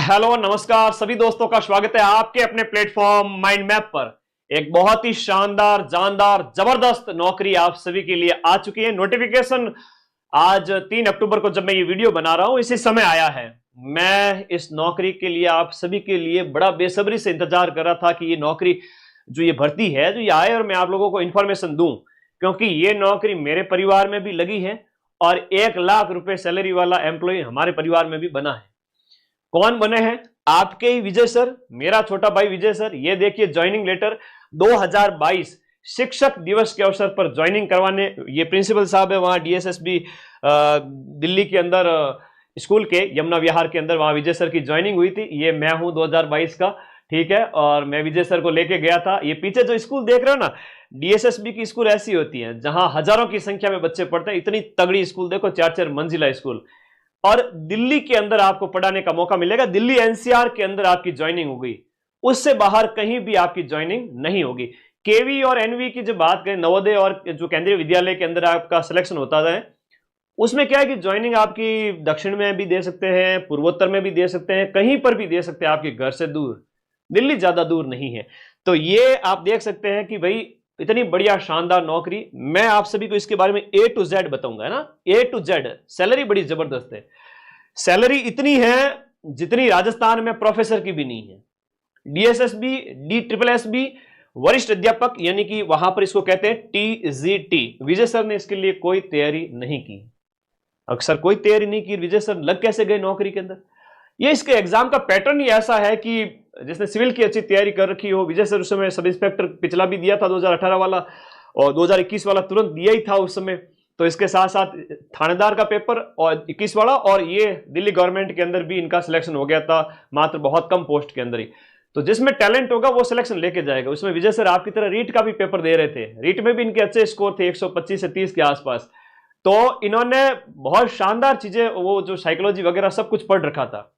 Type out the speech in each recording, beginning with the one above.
Hello नमस्कार सभी दोस्तों का स्वागत है आपके अपने प्लेटफॉर्म माइंड मैप पर। एक बहुत ही शानदार जानदार जबरदस्त नौकरी आप सभी के लिए आ चुकी है। नोटिफिकेशन आज 3 अक्टूबर को जब मैं ये वीडियो बना रहा हूं इसी समय आया है। मैं इस नौकरी के लिए आप सभी के लिए बड़ा बेसब्री से इंतजार कर रहा था कि ये नौकरी जो ये भर्ती है जो ये आए और मैं आप लोगों को इंफॉर्मेशन दूं, क्योंकि ये नौकरी मेरे परिवार में भी लगी है और 1 लाख रुपए सैलरी वाला एम्प्लॉय हमारे परिवार में भी बना है। कौन बने हैं? आपके ही विजय सर, मेरा छोटा भाई विजय सर। ये देखिए ज्वाइनिंग लेटर 2022 शिक्षक दिवस के अवसर पर ज्वाइनिंग करवाने ये प्रिंसिपल साहब है वहां डीएसएसबी दिल्ली के अंदर स्कूल के यमुना विहार के अंदर, वहां विजय सर की ज्वाइनिंग हुई थी। ये मैं हूं 2022 का, ठीक है। और मैं विजय सर को लेके गया था। ये पीछे जो स्कूल देख रहे हो ना, डीएसएसबी की स्कूल ऐसी होती है जहां हजारों की संख्या में बच्चे पढ़ते हैं। इतनी तगड़ी स्कूल देखो, 4-4 मंजिला स्कूल, और दिल्ली के अंदर आपको पढ़ाने का मौका मिलेगा। दिल्ली एनसीआर के अंदर आपकी ज्वाइनिंग होगी, उससे बाहर कहीं भी आपकी ज्वाइनिंग नहीं होगी। केवी और एनवी की जब बात करें, नवोदय और जो केंद्रीय विद्यालय के अंदर आपका सिलेक्शन होता है, उसमें क्या है कि ज्वाइनिंग आपकी दक्षिण में भी दे सकते हैं, पूर्वोत्तर में भी दे सकते हैं, कहीं पर भी दे सकते हैं, आपके घर से दूर। दिल्ली ज्यादा दूर नहीं है। तो ये आप देख सकते हैं कि भाई इतनी बढ़िया शानदार नौकरी। मैं आप सभी को इसके बारे में A to Z बताऊंगा, है ना, A to Z। सैलरी बड़ी जबरदस्त है। सैलरी इतनी है जितनी राजस्थान में प्रोफेसर की भी नहीं है। डीएसएसबी, DSSB वरिष्ठ अध्यापक, यानी कि वहां पर इसको कहते हैं TGT। विजय सर ने इसके लिए कोई तैयारी नहीं की, अक्सर कोई तैयारी नहीं की। विजय सर लग कैसे गए नौकरी के अंदर? ये इसके एग्जाम का पैटर्न ही ऐसा है कि जिसने सिविल की अच्छी तैयारी कर रखी हो। विजय सर उस समय सब इंस्पेक्टर पिछला भी दिया था 2018 वाला, और 2021 वाला तुरंत दिया ही था उस समय। तो इसके साथ साथ थानेदार का पेपर और 21 वाला, और ये दिल्ली गवर्नमेंट के अंदर भी इनका सिलेक्शन हो गया था, मात्र बहुत कम पोस्ट के अंदर ही। तो जिसमें टैलेंट होगा वो सिलेक्शन लेके जाएगा। उसमें विजय सर आपकी तरह रीट का भी पेपर दे रहे थे। रीट में भी इनके अच्छे स्कोर थे, 125 से 30 के आसपास। तो इन्होंने बहुत शानदार चीजें, वो जो साइकोलॉजी वगैरह सब कुछ पढ़ रखा था,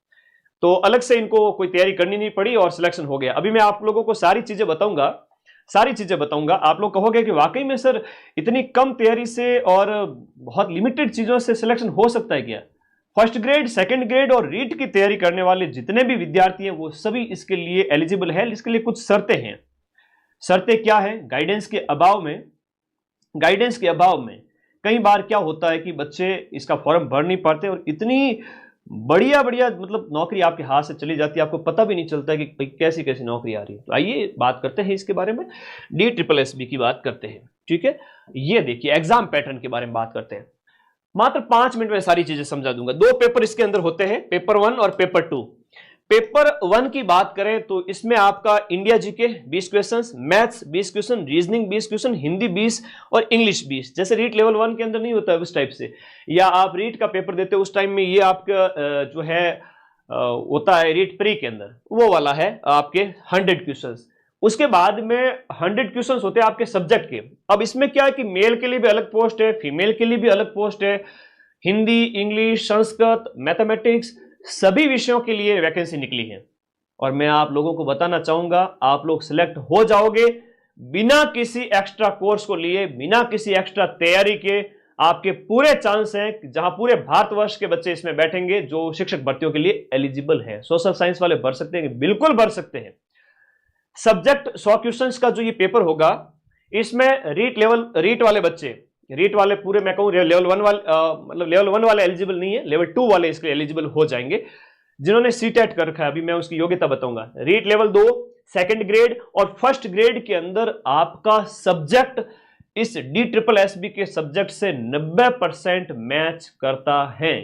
तो अलग से इनको कोई तैयारी करनी नहीं पड़ी और सिलेक्शन हो गया। अभी मैं आप लोगों को सारी चीजें बताऊंगा। आप लोग कहोगे कि वाकई में सर इतनी कम तैयारी से और बहुत लिमिटेड चीजों से सिलेक्शन हो सकता है क्या? फर्स्ट ग्रेड, सेकंड ग्रेड और रीट की तैयारी करने वाले जितने भी विद्यार्थी हैं वो सभी इसके लिए एलिजिबल है। इसके लिए कुछ शर्तें हैं। शर्तें क्या है? गाइडेंस के अभाव में कई बार क्या होता है कि बच्चे इसका फॉर्म भर नहीं पाते और इतनी बढ़िया मतलब नौकरी आपके हाथ से चली जाती है, आपको पता भी नहीं चलता है कि कैसी कैसी नौकरी आ रही है। तो आइए बात करते हैं इसके बारे में। DSSB की बात करते हैं, ठीक है। ये देखिए एग्जाम पैटर्न के बारे में बात करते हैं। मात्र 5 मिनट में सारी चीजें समझा दूंगा। 2 पेपर इसके अंदर होते हैं, पेपर 1 और पेपर 2। पेपर 1 की बात करें तो इसमें आपका India GK 20 question, maths 20 question, reasoning 20 question, Hindi 20 और इंग्लिश 20। जैसे रीट लेवल 1 के अंदर नहीं होता है उस टाइप से, या आप रीट का पेपर देते हो उस टाइम में ये आपका जो है होता है रीट प्री के अंदर, वो वाला है आपके 100 क्वेश्चन। उसके बाद में 100 क्वेश्चन होते हैं आपके सब्जेक्ट के। अब इसमें क्या है कि मेल के लिए भी अलग पोस्ट है, फीमेल के लिए भी अलग पोस्ट है। हिंदी, इंग्लिश, संस्कृत, मैथमेटिक्स सभी विषयों के लिए वैकेंसी निकली है। और मैं आप लोगों को बताना चाहूंगा, आप लोग सिलेक्ट हो जाओगे बिना किसी एक्स्ट्रा कोर्स को लिए, बिना किसी एक्स्ट्रा तैयारी के। आपके पूरे चांस हैं, जहां पूरे भारतवर्ष के बच्चे इसमें बैठेंगे जो शिक्षक भर्तियों के लिए एलिजिबल हैं। सोशल साइंस वाले भर सकते हैं, बिल्कुल भर सकते हैं। सब्जेक्ट 100 क्वेश्चंस का जो ये पेपर होगा, इसमें रीट वाले बच्चे, रीट वाले पूरे मैं कहूं लेवल 1 वाले, मतलब लेवल 1 वाले एलिजिबल नहीं है, लेवल 2 वाले इसके एलिजिबल हो जाएंगे जिन्होंने सीटेट कर रखा है। अभी मैं उसकी योग्यता बताऊंगा। रीट लेवल 2, सेकंड ग्रेड और फर्स्ट ग्रेड के अंदर आपका सब्जेक्ट इस DSSB के सब्जेक्ट से 90% मैच करता है।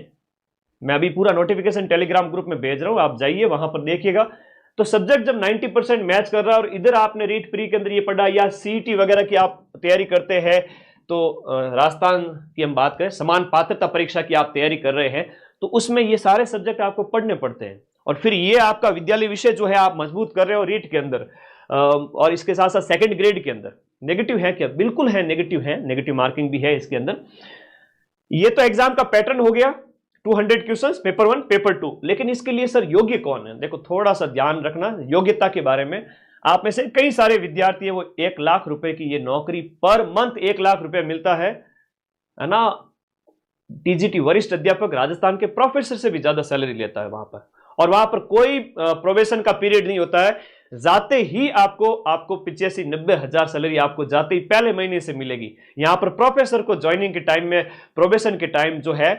मैं अभी पूरा नोटिफिकेशन टेलीग्राम ग्रुप में भेज रहा हूं, आप जाइए वहां पर देखिएगा। तो सब्जेक्ट जब 90% मैच कर रहा है और इधर आपने रीट प्री के अंदर ये पढ़ा, या CET वगैरह की आप तैयारी करते हैं, तो राजस्थान की हम बात करें, समान पात्रता परीक्षा की आप तैयारी कर रहे हैं, तो उसमें ये सारे सब्जेक्ट आपको पढ़ने पड़ते हैं। और फिर ये आपका विद्यालय विषय जो है आप मजबूत कर रहे हो रीट के अंदर, और इसके साथ साथ सेकंड ग्रेड के अंदर। नेगेटिव है क्या? बिल्कुल है, नेगेटिव मार्किंग भी है इसके अंदर। ये तो एग्जाम का पैटर्न हो गया, 200 क्वेश्चंस, पेपर 1, पेपर 2। लेकिन इसके लिए सर योग्य कौन है? देखो थोड़ा सा ध्यान रखना योग्यता के बारे में। आप में से कई सारे विद्यार्थी है वो 1 लाख रुपए की ये नौकरी, पर मंथ 1 लाख रुपए मिलता है ना। TGT वरिष्ठ अध्यापक राजस्थान के प्रोफेसर से भी ज्यादा सैलरी लेता है वहां पर, और वहां पर कोई प्रोबेशन का पीरियड नहीं होता है। जाते ही आपको 85-90 हजार सैलरी आपको जाते ही पहले महीने से मिलेगी। यहां पर प्रोफेसर को ज्वाइनिंग के टाइम में प्रोबेशन के टाइम जो है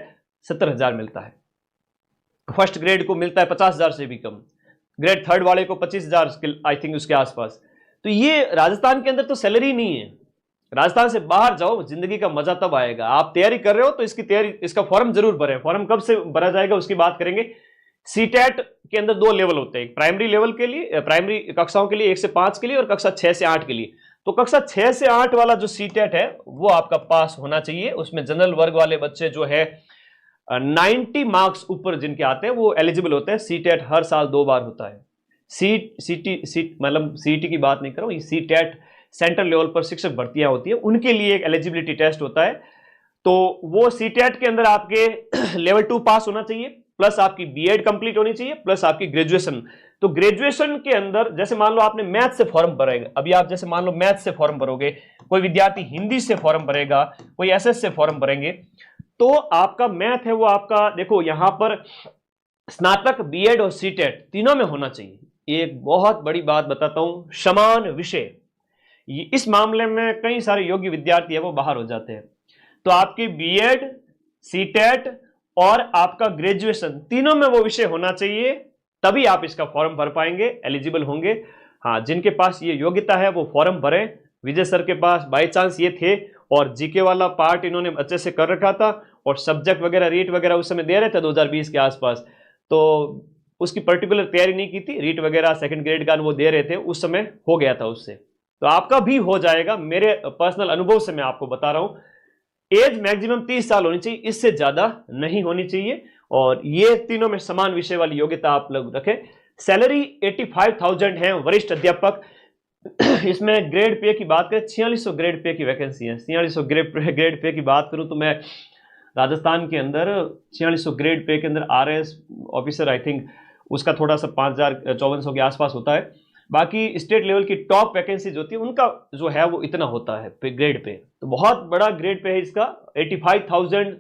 70,000 मिलता है। फर्स्ट ग्रेड को मिलता है 50,000 से भी कम, ग्रेड थर्ड वाले को 25,000 आई थिंक उसके आसपास। तो ये राजस्थान के अंदर तो सैलरी नहीं है। राजस्थान से बाहर जाओ, जिंदगी का मजा तब आएगा। आप तैयारी कर रहे हो तो इसका फॉर्म जरूर भरें। फॉर्म कब से भरा जाएगा उसकी बात करेंगे। सीटेट के अंदर 2 लेवल होते हैं, प्राइमरी लेवल के लिए, प्राइमरी कक्षाओं के लिए 1 से 5 के लिए, और कक्षा 6 से 8 के लिए। तो कक्षा 6 से 8 वाला जो सीटेट है वो आपका पास होना चाहिए। उसमें जनरल वर्ग वाले बच्चे जो है 90 मार्क्स ऊपर जिनके आते हैं वो एलिजिबल होते हैं। सीटेट हर साल 2 बार होता है। मतलब सीटी की बात नहीं कर रहा हूं, सीटेट सेंट्रल लेवल पर शिक्षक भर्तियां होती है, उनके लिए एक एलिजिबिलिटी टेस्ट होता है। तो वो सीटेट के अंदर आपके लेवल 2 पास होना चाहिए, प्लस आपकी बीएड कंप्लीट होनी चाहिए, प्लस आपकी ग्रेजुएशन। तो ग्रेजुएशन के अंदर जैसे मान लो आपने मैथ से फॉर्म भरेगा, अभी आप जैसे मान लो मैथ से फॉर्म भरोगे, कोई विद्यार्थी हिंदी से फॉर्म भरेगा, कोई एसएस से फॉर्म भरेंगे, तो आपका मैथ है वो आपका, देखो यहां पर स्नातक, बीएड और सीटेट तीनों में होना चाहिए। एक बहुत बड़ी बात बताता हूं, समान विषय। इस मामले में कई सारे योग्य विद्यार्थी है वो बाहर हो जाते हैं। तो आपकी बीएड, सीटेट और आपका ग्रेजुएशन तीनों में वो विषय होना चाहिए, तभी आप इसका फॉर्म भर पाएंगे, एलिजिबल होंगे। हाँ, जिनके पास ये योग्यता है वो फॉर्म भरें। विजय सर के पास बाय चांस ये थे और जीके वाला पार्ट इन्होंने अच्छे से कर रखा था, और सब्जेक्ट वगैरह रीट वगैरह उस समय दे रहे थे 2020 के आसपास, तो उसकी पर्टिकुलर तैयारी नहीं की थी। रीट वगैरह सेकंड ग्रेड का वो दे रहे थे, उस समय हो गया था उससे। तो आपका भी हो जाएगा, मेरे पर्सनल अनुभव से मैं आपको बता रहा हूं। एज मैक्सिमम 30 साल होनी चाहिए, इससे ज्यादा नहीं होनी चाहिए, और ये तीनों में समान विषय वाली योग्यता आप लोग रखें। सैलरी 85,000 है, वरिष्ठ अध्यापक। इसमें ग्रेड पे की बात करें, 4600 ग्रेड पे की वैकेंसी है। 4600 ग्रेड पे की बात करूं तो मैं राजस्थान के अंदर 4600 ग्रेड पे के अंदर आरएस ऑफिसर आई थिंक उसका थोड़ा सा 5400 के आसपास होता है। बाकी स्टेट लेवल की टॉप वैकेंसीज होती है उनका जो है वो इतना होता है ग्रेड पे। तो बहुत बड़ा ग्रेड पे है इसका। 85,000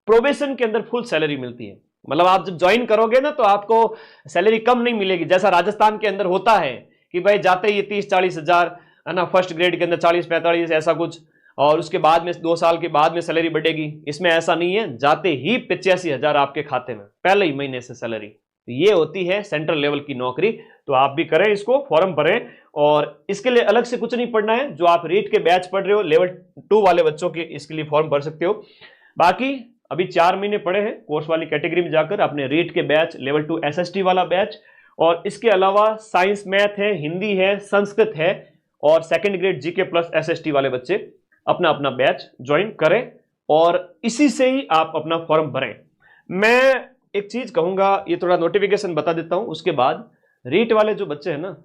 प्रोबेशन के अंदर फुल सैलरी मिलती है। मतलब आप जब ज्वाइन करोगे ना तो आपको सैलरी कम नहीं मिलेगी, जैसा राजस्थान के अंदर होता है कि भाई जाते ही 30-40 हजार है ना, फर्स्ट ग्रेड के अंदर 40-45 ऐसा कुछ, और उसके बाद में 2 साल के बाद में सैलरी बढ़ेगी। इसमें ऐसा नहीं है, जाते ही 85,000 आपके खाते में पहले ही महीने से सैलरी। ये होती है सेंट्रल लेवल की नौकरी। तो आप भी करें इसको, फॉर्म भरें, और इसके लिए अलग से कुछ नहीं पढ़ना है। जो आप रीट के बैच पढ़ रहे हो लेवल 2 वाले बच्चों के, इसके लिए फॉर्म भर सकते हो। बाकी अभी 4 महीने पड़े हैं कोर्स वाली कैटेगरी में जाकर अपने रीट के बैच, लेवल 2 एसएसटी वाला बैच, और इसके अलावा साइंस, मैथ है, हिंदी है, संस्कृत है, और second grade GK plus SST वाले बच्चे अपना अपना बैच ज्वाइन करें, और इसी से ही आप अपना फॉर्म भरें। मैं एक चीज कहूंगा, ये थोड़ा नोटिफिकेशन बता देता हूं, उसके बाद रीट वाले जो बच्चे हैं ना,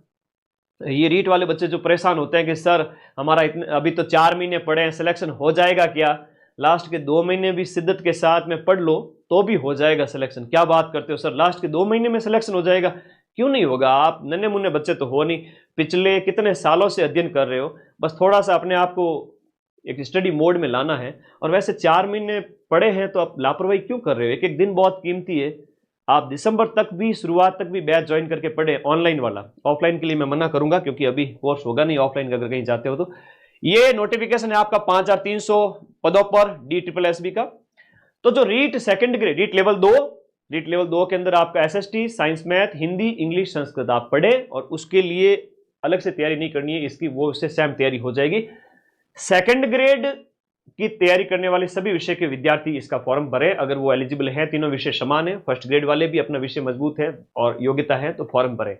ये रीट वाले बच्चे जो परेशान होते हैं कि सर हमारा इतने अभी तो 4 महीने पड़े हैं, सिलेक्शन हो जाएगा क्या? लास्ट के 2 महीने भी शिद्दत के साथ में पढ़ लो तो भी हो जाएगा सिलेक्शन। क्या बात करते हो सर, लास्ट के 2 महीने में सिलेक्शन हो जाएगा? क्यों नहीं होगा? आप नन्हे मुन्ने बच्चे तो हो नहीं, पिछले कितने सालों से अध्ययन कर रहे हो। बस थोड़ा सा अपने आप को एक स्टडी मोड में लाना है। और वैसे 4 महीने पढ़े हैं तो आप लापरवाही क्यों कर रहे हो? एक एक दिन बहुत कीमती है। आप दिसंबर तक भी, शुरुआत तक भी बैच ज्वाइन करके पढ़े ऑनलाइन वाला। ऑफलाइन के लिए मैं मना करूंगा क्योंकि अभी कोर्स होगा नहीं ऑफलाइन, अगर कहीं जाते हो तो। ये नोटिफिकेशन है आपका 5300 पदों पर DSSB का। तो जो REET second grade, REET level 2 के अंदर आपका SST, science, math, Hindi, English, Sanskrit आप पढ़े, और उसके लिए अलग से तैयारी नहीं करनी है इसकी, वो उससे सेम तैयारी हो जाएगी। सेकंड ग्रेड की तैयारी करने वाले सभी विषय के विद्यार्थी इसका फॉर्म भरें अगर वो एलिजिबल है। तीनों विषय समान है, फर्स्ट ग्रेड वाले भी अपना विषय मजबूत है और योग्यता है तो फॉर्म भरें।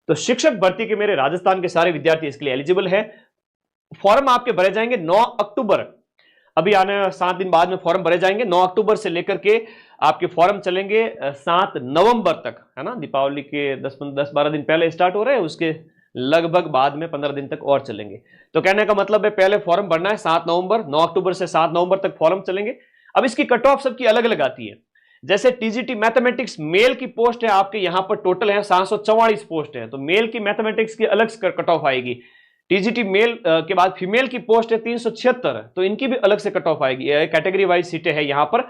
तो शिक्षक भर्ती के मेरे राजस्थान के सारे विद्यार्थी इसके लिए एलिजिबल है। फॉर्म आपके भरे जाएंगे 9 अक्टूबर, अभी आने 7 दिन बाद में फॉर्म भरे जाएंगे। 9 अक्टूबर से लेकर के आपके फॉर्म चलेंगे 7 नवंबर तक, है ना। दीपावली के 10-12 दिन पहले स्टार्ट हो रहे हैं, उसके लगभग बाद में 15 दिन तक और चलेंगे। तो कहने का मतलब है पहले फॉर्म भरना है 7 नवंबर, 9 अक्टूबर से 7 नवंबर तक फॉर्म चलेंगे। अब इसकी कट ऑफ सबकी अलग अलग आती है। जैसे टीजीटी मैथमेटिक्स मेल की पोस्ट है आपके यहां पर टोटल है 744 पोस्ट है, तो मेल की मैथमेटिक्स की अलग से कट ऑफ आएगी। टीजीटी मेल के बाद फीमेल की पोस्ट है 376, तो इनकी भी अलग से कट ऑफ आएगी। कैटेगरी वाइज सीटें है यहां पर।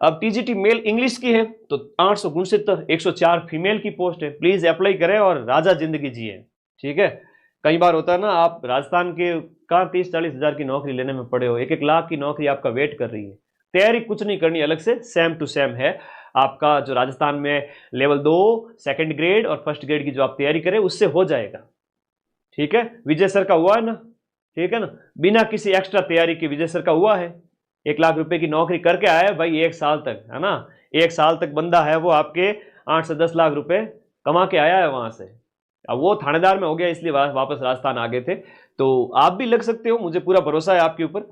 अब टीजीटी मेल इंग्लिश की है तो 869 104 फीमेल की पोस्ट है, प्लीज अप्लाई करें और राजा जिंदगी जिए। ठीक है, कई बार होता है ना, आप राजस्थान के कहाँ 30-40 हजार की नौकरी लेने में पड़े हो, 1-1 लाख की नौकरी आपका वेट कर रही है। तैयारी कुछ नहीं करनी, अलग से सेम टू सेम है आपका जो राजस्थान में लेवल 2 सेकंड ग्रेड और फर्स्ट ग्रेड की जो आप तैयारी करें उससे हो जाएगा। ठीक है, विजय सर का हुआ है ना, ठीक है ना, बिना किसी एक्स्ट्रा तैयारी के विजय सर का हुआ है, 1 लाख रुपए की नौकरी करके आया भाई 1 साल तक, है ना, 1 साल तक बंदा है वो आपके 8 से 10 लाख रुपए कमा के आया है वहां से। अब वो थानेदार में हो गया इसलिए वापस राजस्थान आ गए थे, तो आप भी लग सकते हो, मुझे पूरा भरोसा है आपके ऊपर।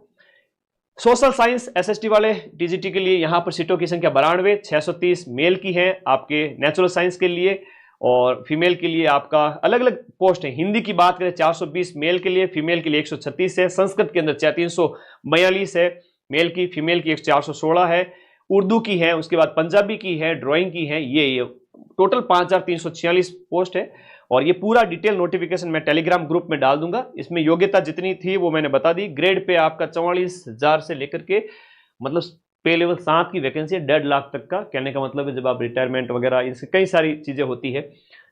सोशल साइंस एसएसटी वाले टीजीटी के लिए यहां पर सीटों की संख्या 92, 630 मेल की है आपके नेचुरल साइंस के लिए, और फीमेल के लिए आपका अलग अलग पोस्ट है। हिंदी की बात करें 420 मेल के लिए, फीमेल के लिए 136 है। संस्कृत के अंदर 342 है मेल की, फीमेल की 416 है। उर्दू की है, उसके बाद पंजाबी की है, ड्राइंग की है, ये टोटल 5346 पोस्ट है। और ये पूरा डिटेल नोटिफिकेशन मैं टेलीग्राम ग्रुप में डाल दूंगा। इसमें योग्यता जितनी थी वो मैंने बता दी। ग्रेड पे आपका 44,000 से लेकर के मतलब पे लेवल 7 की वैकेंसी है 1.5 लाख तक का। कहने का मतलब है जब आप रिटायरमेंट वगैरह इससे कई सारी चीजें होती है,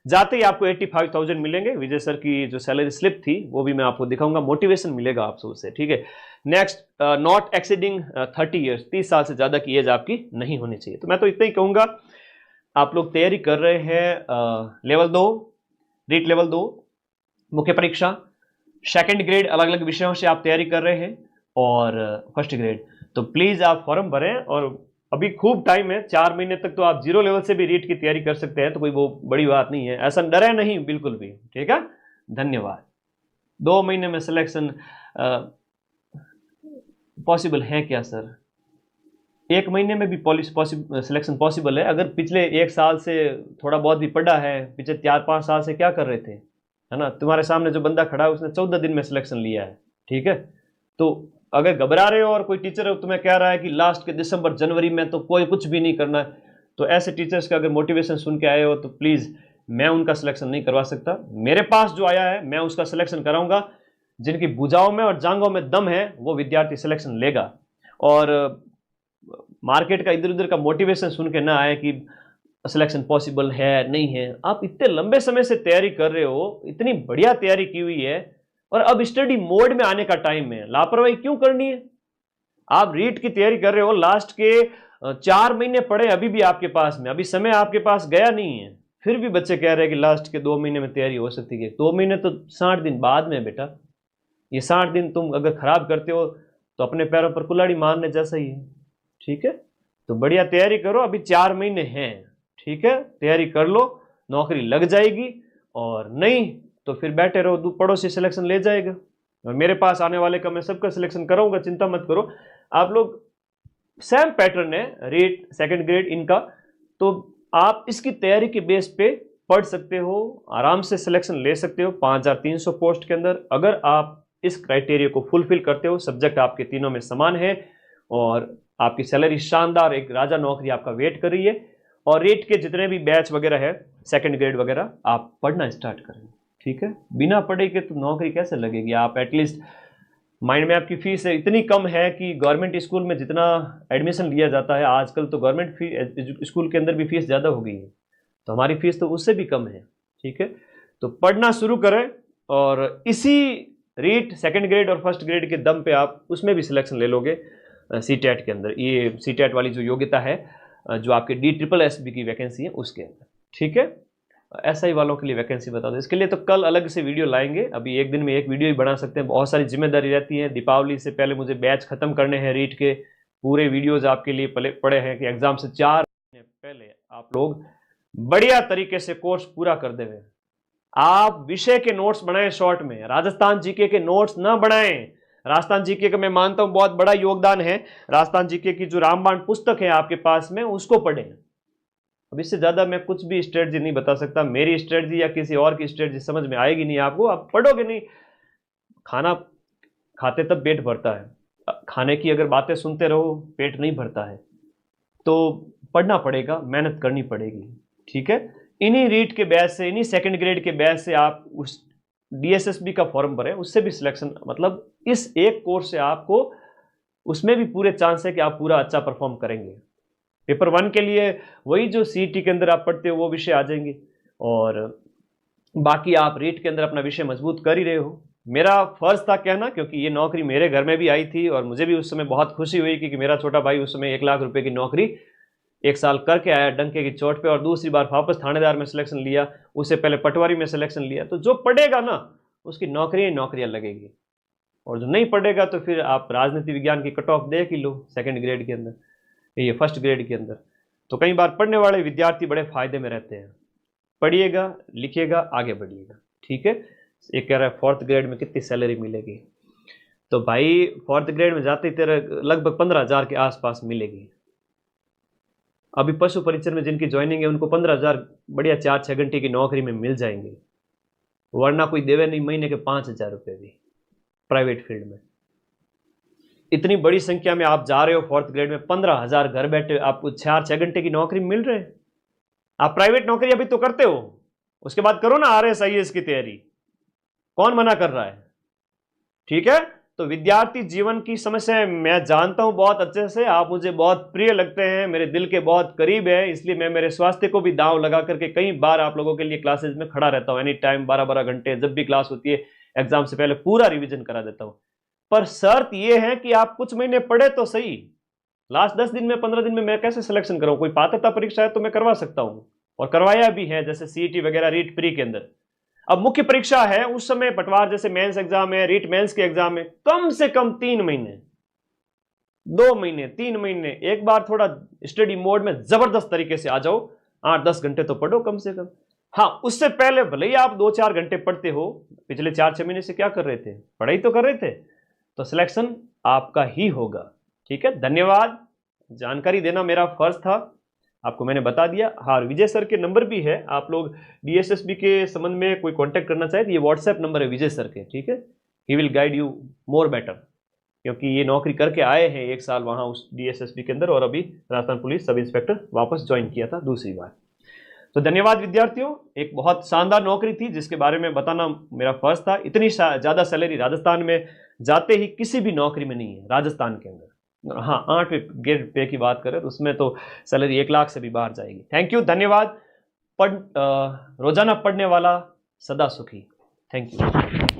जाते ही आपको 85,000 मिलेंगे। विजय सर की जो सैलरी स्लिप थी वो भी मैं आपको दिखाऊंगा, मोटिवेशन मिलेगा आपसे उससे। ठीक है, नेक्स्ट, नॉट एक्सीडिंग 30 ईयर्स, 30 साल से ज्यादा की एज आपकी नहीं होनी चाहिए। तो मैं तो इतना ही कहूंगा, आप लोग तैयारी कर रहे हैं लेवल 2 रीट लेवल 2 मुख्य परीक्षा, सेकंड ग्रेड अलग अलग विषयों से आप तैयारी कर रहे हैं, और फर्स्ट ग्रेड, तो प्लीज आप फॉर्म भरें। और अभी खूब टाइम है, 4 महीने तक तो आप 0 लेवल से भी रीट की तैयारी कर सकते हैं, तो कोई वो बड़ी बात नहीं है, ऐसा डरे नहीं बिल्कुल भी। ठीक है, धन्यवाद। 2 महीने में सिलेक्शन पॉसिबल है क्या सर? 1 महीने में भी सिलेक्शन पॉसिबल है, अगर पिछले 1 साल से थोड़ा बहुत भी पढ़ा है, पिछले 4-5 साल से क्या कर रहे थे, है ना। तुम्हारे सामने जो बंदा खड़ा है उसने 14 दिन में सिलेक्शन लिया है। ठीक है, तो अगर घबरा रहे हो और कोई टीचर तुम्हें कह रहा है कि लास्ट के दिसंबर जनवरी में तो कोई कुछ भी नहीं करना है, तो ऐसे टीचर्स का अगर मोटिवेशन सुन के आए हो तो प्लीज़, मैं उनका सिलेक्शन नहीं करवा सकता। मेरे पास जो आया है मैं उसका सिलेक्शन कराऊंगा। जिनकी भुजाओं में और जांघों में दम है वो विद्यार्थी सिलेक्शन लेगा। और मार्केट का इधर उधर का मोटिवेशन सुन के ना आए कि सिलेक्शन पॉसिबल है नहीं है। आप इतने लंबे समय से तैयारी कर रहे हो, इतनी बढ़िया तैयारी की हुई है, और अब स्टडी मोड में आने का टाइम है, लापरवाही क्यों करनी है? आप रीट की तैयारी कर रहे हो, लास्ट के 4 महीने पड़े अभी भी आपके पास में, अभी समय आपके पास गया नहीं है, फिर भी बच्चे कह रहे हैं कि लास्ट के 2 महीने में तैयारी हो सकती है। 2 महीने तो 60 दिन बाद में बेटा, ये 60 दिन तुम अगर खराब करते हो तो अपने पैरों पर कुल्हाड़ी मारने जैसा ही है। ठीक है, तो बढ़िया तैयारी करो, अभी 4 महीने हैं। ठीक है, तैयारी कर लो, नौकरी लग जाएगी, और नहीं तो फिर बैठे रहो, पड़ोसी सिलेक्शन ले जाएगा। और मेरे पास आने वाले का मैं सबका सिलेक्शन कराऊंगा, चिंता मत करो। आप लोग सेम पैटर्न है रीट सेकंड ग्रेड इनका, तो आप इसकी तैयारी के बेस पे पढ़ सकते हो, आराम से सिलेक्शन ले सकते हो 5300 पोस्ट के अंदर। अगर आप इस क्राइटेरिया को फुलफिल करते हो, सब्जेक्ट आपके तीनों में समान है, और आपकी सैलरी शानदार, एक राजा नौकरी आपका वेट कर रही है, और रेट के जितने भी बैच वगैरह है सेकंड ग्रेड वगैरह, आप पढ़ना स्टार्ट करें। ठीक है, बिना पढ़े के तो नौकरी कैसे लगेगी? आप एटलीस्ट माइंड में आपकी फीस इतनी कम है कि गवर्नमेंट स्कूल में जितना एडमिशन लिया जाता है आजकल, तो गवर्नमेंट स्कूल के अंदर भी फीस ज़्यादा हो गई है, तो हमारी फीस तो उससे भी कम है। ठीक है, तो पढ़ना शुरू करें, और इसी रीट सेकंड ग्रेड और फर्स्ट ग्रेड के दम पे आप उसमें भी सिलेक्शन ले लोगे सीटेट के अंदर। ये सीटेट वाली जो योग्यता है, जो आपके DSSB की वैकेंसी है उसके अंदर। ठीक है, SI वालों के लिए वैकेंसी बता दो, इसके लिए तो कल अलग से वीडियो लाएंगे, अभी एक दिन में एक वीडियो ही बना सकते हैं, बहुत सारी जिम्मेदारी रहती है। दीपावली से पहले मुझे बैच खत्म करने हैं, रीट के पूरे वीडियोज आपके लिए पड़े हैं कि एग्जाम से 4 महीने पहले आप लोग बढ़िया तरीके से कोर्स पूरा कर देवे। आप विषय के नोट्स बनाएं शॉर्ट में, राजस्थान जीके के नोट्स ना बनाएं। राजस्थान जीके का मैं मानता हूं बहुत बड़ा योगदान है, राजस्थान जीके की जो रामबाण पुस्तक है आपके पास में उसको पढ़ें। अब इससे ज्यादा मैं कुछ भी स्ट्रेटजी नहीं बता सकता, मेरी स्ट्रेटजी या किसी और की स्ट्रेटजी समझ में आएगी नहीं आपको, आप पढ़ोगे नहीं। खाना खाते तब पेट भरता है, खाने की अगर बातें सुनते रहो पेट नहीं भरता है, तो पढ़ना पड़ेगा, मेहनत करनी पड़ेगी। ठीक है, इन्हीं रीट के बैच से, इन्हीं सेकंड ग्रेड के बैच से आप उस DSSB का फॉर्म भरें, उससे भी सिलेक्शन, मतलब इस एक कोर्स से आपको उसमें भी पूरे चांस है कि आप पूरा अच्छा परफॉर्म करेंगे। पेपर 1 के लिए वही जो सीईटी के अंदर आप पढ़ते हो वो विषय आ जाएंगे, और बाकी आप रीट के अंदर अपना विषय मजबूत कर ही रहे हो। मेरा फर्ज था कहना, क्योंकि ये नौकरी मेरे घर में भी आई थी और मुझे भी उस समय बहुत खुशी हुई कि मेरा छोटा भाई उस समय 1 लाख रुपए की नौकरी 1 साल करके आया डंके की चोट पे, और दूसरी बार वापस थानेदार में सिलेक्शन लिया, उससे पहले पटवारी में सिलेक्शन लिया। तो जो पढ़ेगा ना उसकी नौकरियां लगेगी, और जो नहीं पढ़ेगा तो फिर आप राजनीति विज्ञान की कट ऑफ देख ही लो 2nd ग्रेड के अंदर, ये 1st ग्रेड के अंदर। तो कई बार पढ़ने वाले विद्यार्थी बड़े फायदे में रहते हैं। पढ़िएगा, लिखिएगा, आगे बढ़िएगा, ठीक है। एक कह रहा है 4th ग्रेड में कितनी सैलरी मिलेगी, तो भाई 4th ग्रेड में जाते ही तेरे लगभग 15,000 के आसपास मिलेगी। अभी पशु परिचर में जिनकी ज्वाइनिंग है उनको 15,000 बढ़िया 4-6 घंटे की नौकरी में मिल जाएंगे, वरना कोई देवे नहीं महीने के 5,000 रुपये भी प्राइवेट फील्ड में। इतनी बड़ी संख्या में आप जा रहे हो 4th ग्रेड में, 15,000 घर बैठे आपको 4-6 घंटे की नौकरी मिल रहे हैं। आप प्राइवेट नौकरी अभी तो करते हो, उसके बाद करो ना RS IAS की तैयारी, कौन मना कर रहा है, ठीक है। तो विद्यार्थी जीवन की समस्याएं मैं जानता हूं बहुत अच्छे से, आप मुझे बहुत प्रिय लगते हैं, मेरे दिल के बहुत करीब है, इसलिए मैं मेरे स्वास्थ्य को भी दांव लगा करके कई बार आप लोगों के लिए क्लासेज में खड़ा रहता हूं, एनी टाइम 12-12 घंटे, जब भी क्लास होती है एग्जाम से पहले पूरा रिविजन करा देता हूं। पर शर्त यह है कि आप कुछ महीने पढ़े तो सही। लास्ट 10 दिन में 15 दिन में मैं कैसे सिलेक्शन कराऊं? कोई पात्रता परीक्षा है तो मैं करवा सकता हूं, और करवाया भी है, जैसे सीईटी वगैरह, रीट प्री के अंदर। अब मुख्य परीक्षा है उस समय पटवार जैसे मेंस एग्जाम है, रीट मेंस के एग्जाम है, कम से कम 3 महीने, 2 महीने, 3 महीने, एक बार थोड़ा स्टडी मोड में जबरदस्त तरीके से आ जाओ, 8-10 घंटे तो पढ़ो कम से कम। हाँ, उससे पहले भले ही आप 2-4 घंटे पढ़ते हो, पिछले 4-6 महीने से क्या कर रहे थे? पढ़ाई तो कर रहे थे, तो सिलेक्शन आपका ही होगा, ठीक है। धन्यवाद, जानकारी देना मेरा फर्ज था, आपको मैंने बता दिया। हाँ, विजय सर के नंबर भी है, आप लोग DSSB के संबंध में कोई कांटेक्ट करना चाहे तो ये व्हाट्सएप नंबर है विजय सर के, ठीक है। He will guide you more better, क्योंकि ये नौकरी करके आए हैं 1 साल वहाँ उस DSSB के अंदर, और अभी राजस्थान पुलिस सब इंस्पेक्टर वापस ज्वाइन किया था दूसरी बार। तो धन्यवाद विद्यार्थियों, एक बहुत शानदार नौकरी थी जिसके बारे में बताना मेरा फर्ज था। इतनी ज़्यादा सैलरी राजस्थान में जाते ही किसी भी नौकरी में नहीं है राजस्थान के अंदर। हाँ, 8वीं ग्रेड पे की बात करें तो उसमें तो सैलरी 1 लाख से भी बाहर जाएगी। थैंक यू, धन्यवाद। रोजाना पढ़ने वाला सदा सुखी। Thank you.